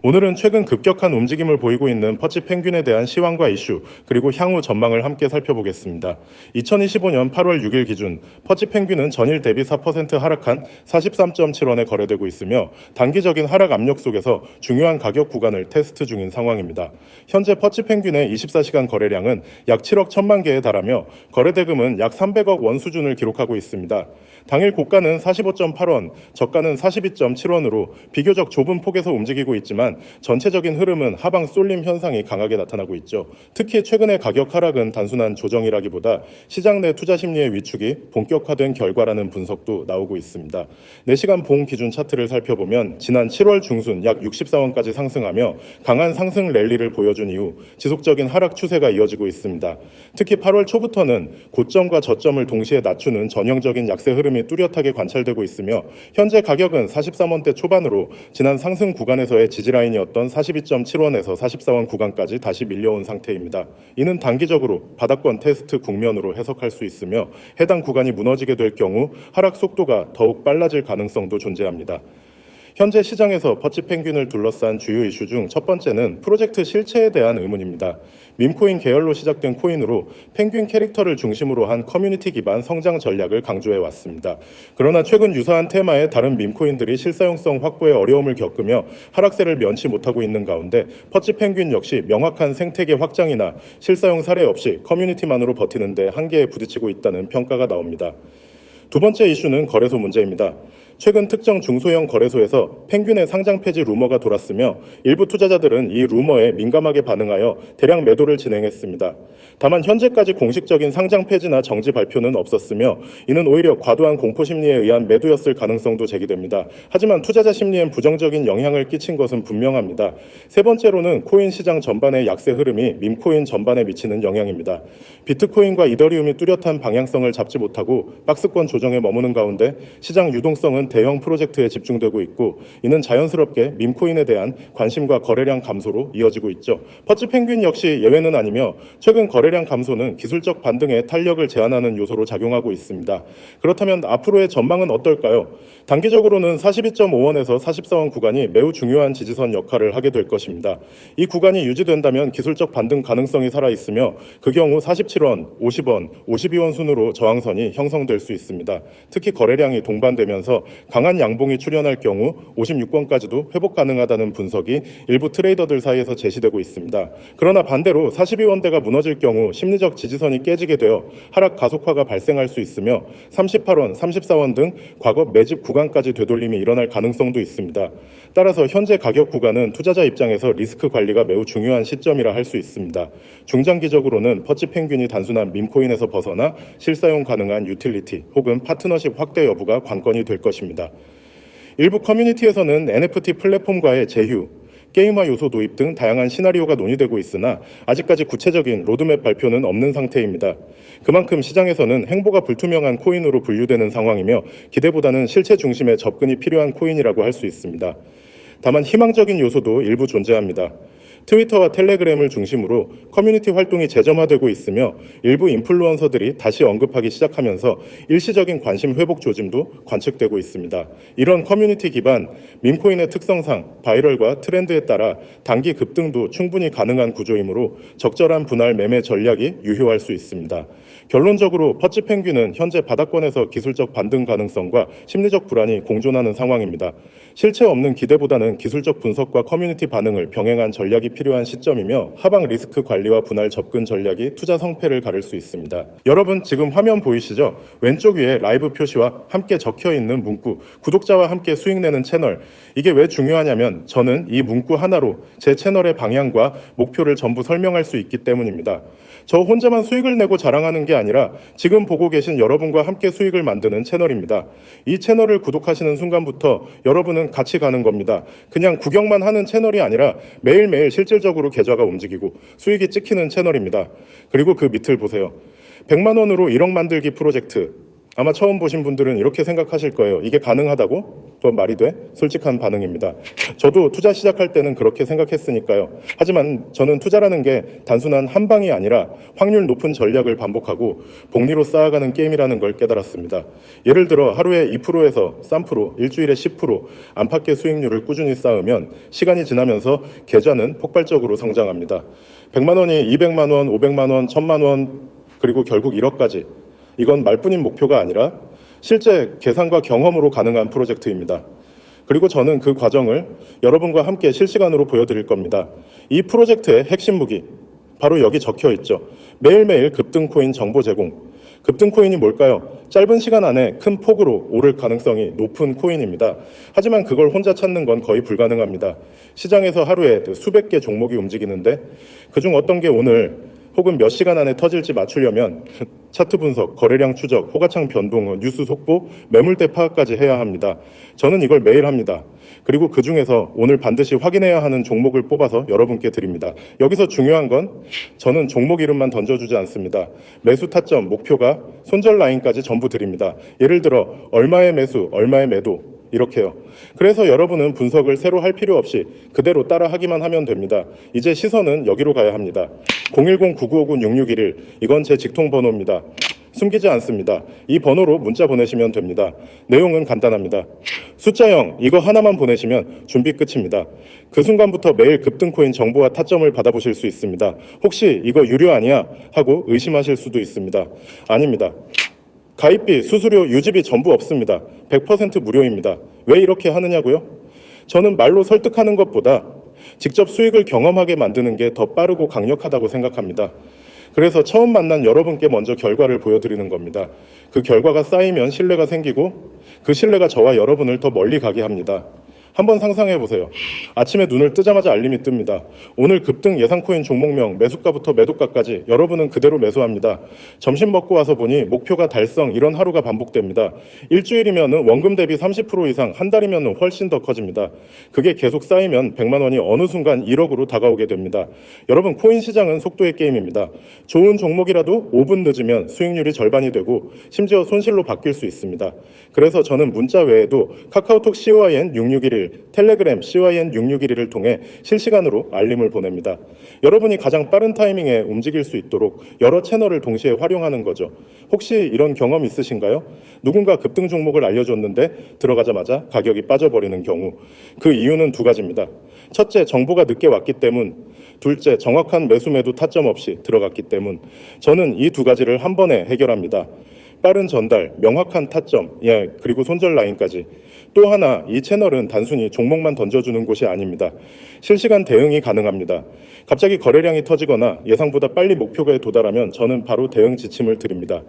오늘은 최근 급격한 움직임을 보이고 있는 퍼치 펭귄에 대한 시황과 이슈, 그리고 향후 전망을 함께 살펴보겠습니다. 2025년 8월 6일 기준 퍼치 펭귄은 전일 대비 4% 하락한 43.7원에 거래되고 있으며 단기적인 하락 압력 속에서 중요한 가격 구간을 테스트 중인 상황입니다. 현재 퍼치 펭귄의 24시간 거래량은 약 7억 1천만 개에 달하며 거래 대금은 약 300억 원 수준을 기록하고 있습니다. 당일 고가는 45.8원, 저가는 42.7원으로 비교적 좁은 폭에서 움직이고 있지만 전체적인 흐름은 하방 쏠림 현상이 강하게 나타나고 있죠. 특히 최근의 가격 하락은 단순한 조정이라기보다 시장 내 투자 심리의 위축이 본격화된 결과라는 분석도 나오고 있습니다. 4시간 봉 기준 차트를 살펴보면 지난 7월 중순 약 64원까지 상승하며 강한 상승 랠리를 보여준 이후 지속적인 하락 추세가 이어지고 있습니다. 특히 8월 초부터는 고점과 저점을 동시에 낮추는 전형적인 약세 흐름이 뚜렷하게 관찰되고 있으며 현재 가격은 43원대 초반으로 지난 상승 구간에서의 지지라인이었던 42.7원에서 44원 구간까지 다시 밀려온 상태입니다. 이는 단기적으로 바닥권 테스트 국면으로 해석할 수 있으며 해당 구간이 무너지게 될 경우 하락 속도가 더욱 빨라질 가능성도 존재합니다. 현재 시장에서 퍼치 펭귄을 둘러싼 주요 이슈 중 첫 번째는 프로젝트 실체에 대한 의문입니다. 밈코인 계열로 시작된 코인으로 펭귄 캐릭터를 중심으로 한 커뮤니티 기반 성장 전략을 강조해 왔습니다. 그러나 최근 유사한 테마의 다른 밈코인들이 실사용성 확보에 어려움을 겪으며 하락세를 면치 못하고 있는 가운데 퍼치 펭귄 역시 명확한 생태계 확장이나 실사용 사례 없이 커뮤니티만으로 버티는 데 한계에 부딪히고 있다는 평가가 나옵니다. 두 번째 이슈는 거래소 문제입니다. 최근 특정 중소형 거래소에서 펭귄의 상장 폐지 루머가 돌았으며 일부 투자자들은 이 루머에 민감하게 반응하여 대량 매도를 진행했습니다. 다만 현재까지 공식적인 상장 폐지나 정지 발표는 없었으며 이는 오히려 과도한 공포 심리에 의한 매도였을 가능성도 제기됩니다. 하지만 투자자 심리엔 부정적인 영향을 끼친 것은 분명합니다. 세 번째로는 코인 시장 전반의 약세 흐름이 밈코인 전반에 미치는 영향입니다. 비트코인과 이더리움이 뚜렷한 방향성을 잡지 못하고 박스권 조정에 머무는 가운데 시장 유동성은 대형 프로젝트에 집중되고 있고 이는 자연스럽게 밈코인에 대한 관심과 거래량 감소로 이어지고 있죠. 퍼치 펭귄 역시 예외는 아니며 최근 거래량 감소는 기술적 반등에 탄력을 제한하는 요소로 작용하고 있습니다. 그렇다면 앞으로의 전망은 어떨까요? 단기적으로는 42.5원에서 44원 구간이 매우 중요한 지지선 역할을 하게 될 것입니다. 이 구간이 유지된다면 기술적 반등 가능성이 살아있으며 그 경우 47원, 50원, 52원 순으로 저항선이 형성될 수 있습니다. 특히 거래량이 동반되면서 강한 양봉이 출현할 경우 56원까지도 회복 가능하다는 분석이 일부 트레이더들 사이에서 제시되고 있습니다. 그러나 반대로 42원대가 무너질 경우 심리적 지지선이 깨지게 되어 하락 가속화가 발생할 수 있으며 38원, 34원 등 과거 매집 구간까지 되돌림이 일어날 가능성도 있습니다. 따라서 현재 가격 구간은 투자자 입장에서 리스크 관리가 매우 중요한 시점이라 할 수 있습니다. 중장기적으로는 퍼치 펭귄이 단순한 밈코인에서 벗어나 실사용 가능한 유틸리티 혹은 파트너십 확대 여부가 관건이 될 것입니다. 일부 커뮤니티에서는 NFT 플랫폼과의 제휴, 게임화 요소 도입 등 다양한 시나리오가 논의되고 있으나 아직까지 구체적인 로드맵 발표는 없는 상태입니다. 그만큼 시장에서는 행보가 불투명한 코인으로 분류되는 상황이며 기대보다는 실체 중심의 접근이 필요한 코인이라고 할 수 있습니다. 다만 희망적인 요소도 일부 존재합니다. 트위터와 텔레그램을 중심으로 커뮤니티 활동이 재점화되고 있으며 일부 인플루언서들이 다시 언급하기 시작하면서 일시적인 관심 회복 조짐도 관측되고 있습니다. 이런 커뮤니티 기반 밈코인의 특성상 바이럴과 트렌드에 따라 단기 급등도 충분히 가능한 구조이므로 적절한 분할 매매 전략이 유효할 수 있습니다. 결론적으로 퍼치 펭귄은 현재 바닥권에서 기술적 반등 가능성과 심리적 불안이 공존하는 상황입니다. 실체 없는 기대보다는 기술적 분석과 커뮤니티 반응을 병행한 전략이 필요한 시점이며 하방 리스크 관리와 분할 접근 전략이 투자 성패를 가를 수 있습니다. 여러분 지금 화면 보이시죠? 왼쪽 위에 라이브 표시와 함께 적혀 있는 문구, 구독자와 함께 수익 내는 채널. 이게 왜 중요하냐면 저는 이 문구 하나로 제 채널의 방향과 목표를 전부 설명할 수 있기 때문입니다. 저 혼자만 수익을 내고 자랑하는 게 아니라 지금 보고 계신 여러분과 함께 수익을 만드는 채널입니다. 이 채널을 구독하시는 순간부터 여러분은 같이 가는 겁니다. 그냥 구경만 하는 채널이 아니라 매일매일 실질적으로 계좌가 움직이고 수익이 찍히는 채널입니다. 그리고 그 밑을 보세요. 100만 원으로 1억 만들기 프로젝트. 아마 처음 보신 분들은 이렇게 생각하실 거예요. 이게 가능하다고? 또 말이 돼? 솔직한 반응입니다. 저도 투자 시작할 때는 그렇게 생각했으니까요. 하지만 저는 투자라는 게 단순한 한 방이 아니라 확률 높은 전략을 반복하고 복리로 쌓아가는 게임이라는 걸 깨달았습니다. 예를 들어 하루에 2%에서 3%, 일주일에 10% 안팎의 수익률을 꾸준히 쌓으면 시간이 지나면서 계좌는 폭발적으로 성장합니다. 100만 원이 200만 원, 500만 원, 1000만 원, 그리고 결국 1억까지. 이건 말뿐인 목표가 아니라 실제 계산과 경험으로 가능한 프로젝트입니다. 그리고 저는 그 과정을 여러분과 함께 실시간으로 보여드릴 겁니다. 이 프로젝트의 핵심 무기, 바로 여기 적혀 있죠. 매일매일 급등 코인 정보 제공. 급등 코인이 뭘까요? 짧은 시간 안에 큰 폭으로 오를 가능성이 높은 코인입니다. 하지만 그걸 혼자 찾는 건 거의 불가능합니다. 시장에서 하루에 수백 개 종목이 움직이는데 그중 어떤 게 오늘 혹은 몇 시간 안에 터질지 맞추려면 차트 분석, 거래량 추적, 호가창 변동, 뉴스 속보, 매물대 파악까지 해야 합니다. 저는 이걸 매일 합니다. 그리고 그 중에서 오늘 반드시 확인해야 하는 종목을 뽑아서 여러분께 드립니다. 여기서 중요한 건 저는 종목 이름만 던져주지 않습니다. 매수 타점, 목표가, 손절 라인까지 전부 드립니다. 예를 들어 얼마의 매수, 얼마의 매도 이렇게요. 그래서 여러분은 분석을 새로 할 필요 없이 그대로 따라 하기만 하면 됩니다. 이제 시선은 여기로 가야 합니다. 010-9959-6611 이건 제 직통 번호입니다. 숨기지 않습니다. 이 번호로 문자 보내시면 됩니다. 내용은 간단합니다. 숫자 0 이거 하나만 보내시면 준비 끝입니다. 그 순간부터 매일 급등코인 정보와 타점을 받아보실 수 있습니다. 혹시 이거 유료 아니야? 하고 의심하실 수도 있습니다. 아닙니다. 가입비, 수수료, 유지비 전부 없습니다. 100% 무료입니다. 왜 이렇게 하느냐고요? 저는 말로 설득하는 것보다 직접 수익을 경험하게 만드는 게 더 빠르고 강력하다고 생각합니다. 그래서 처음 만난 여러분께 먼저 결과를 보여드리는 겁니다. 그 결과가 쌓이면 신뢰가 생기고 그 신뢰가 저와 여러분을 더 멀리 가게 합니다. 한번 상상해 보세요. 아침에 눈을 뜨자마자 알림이 뜹니다. 오늘 급등 예상코인 종목명, 매수가부터 매도가까지 여러분은 그대로 매수합니다. 점심 먹고 와서 보니 목표가 달성, 이런 하루가 반복됩니다. 일주일이면 원금 대비 30% 이상, 한 달이면 훨씬 더 커집니다. 그게 계속 쌓이면 100만 원이 어느 순간 1억으로 다가오게 됩니다. 여러분, 코인 시장은 속도의 게임입니다. 좋은 종목이라도 5분 늦으면 수익률이 절반이 되고 심지어 손실로 바뀔 수 있습니다. 그래서 저는 문자 외에도 카카오톡 COIN6611, 텔레그램 COIN6611을 통해 실시간으로 알림을 보냅니다. 여러분이 가장 빠른 타이밍에 움직일 수 있도록 여러 채널을 동시에 활용하는 거죠. 혹시 이런 경험 있으신가요? 누군가 급등 종목을 알려줬는데 들어가자마자 가격이 빠져버리는 경우. 그 이유는 두 가지입니다. 첫째, 정보가 늦게 왔기 때문. 둘째, 정확한 매수 매도 타점 없이 들어갔기 때문. 저는 이 두 가지를 한 번에 해결합니다. 빠른 전달, 명확한 타점, 그리고 손절 라인까지. 또 하나, 이 채널은 단순히 종목만 던져주는 곳이 아닙니다. 실시간 대응이 가능합니다. 갑자기 거래량이 터지거나 예상보다 빨리 목표가에 도달하면 저는 바로 대응 지침을 드립니다.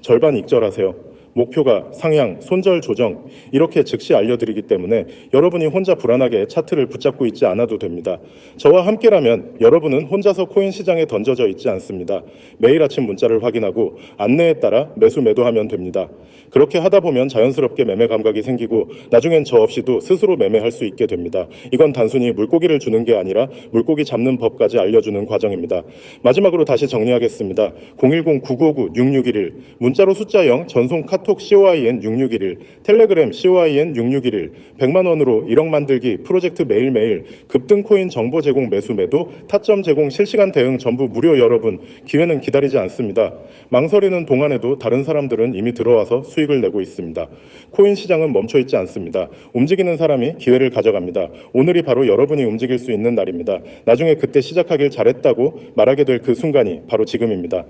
절반 익절하세요. 목표가, 상향, 손절 조정 이렇게 즉시 알려드리기 때문에 여러분이 혼자 불안하게 차트를 붙잡고 있지 않아도 됩니다. 저와 함께라면 여러분은 혼자서 코인 시장에 던져져 있지 않습니다. 매일 아침 문자를 확인하고 안내에 따라 매수 매도하면 됩니다. 그렇게 하다 보면 자연스럽게 매매 감각이 생기고 나중엔 저 없이도 스스로 매매할 수 있게 됩니다. 이건 단순히 물고기를 주는 게 아니라 물고기 잡는 법까지 알려주는 과정입니다. 마지막으로 다시 정리하겠습니다. 010-9959-6611 문자로 숫자 0, 전송 카톡 COIN6611, 텔레그램 COIN6611, 100만 원으로 1억 만들기 프로젝트 매일매일, 급등코인 정보 제공 매수 매도, 타점 제공 실시간 대응 전부 무료. 여러분, 기회는 기다리지 않습니다. 망설이는 동안에도 다른 사람들은 이미 들어와서 수익을 내고 있습니다. 코인 시장은 멈춰있지 않습니다. 움직이는 사람이 기회를 가져갑니다. 오늘이 바로 여러분이 움직일 수 있는 날입니다. 나중에 그때 시작하길 잘했다고 말하게 될 그 순간이 바로 지금입니다.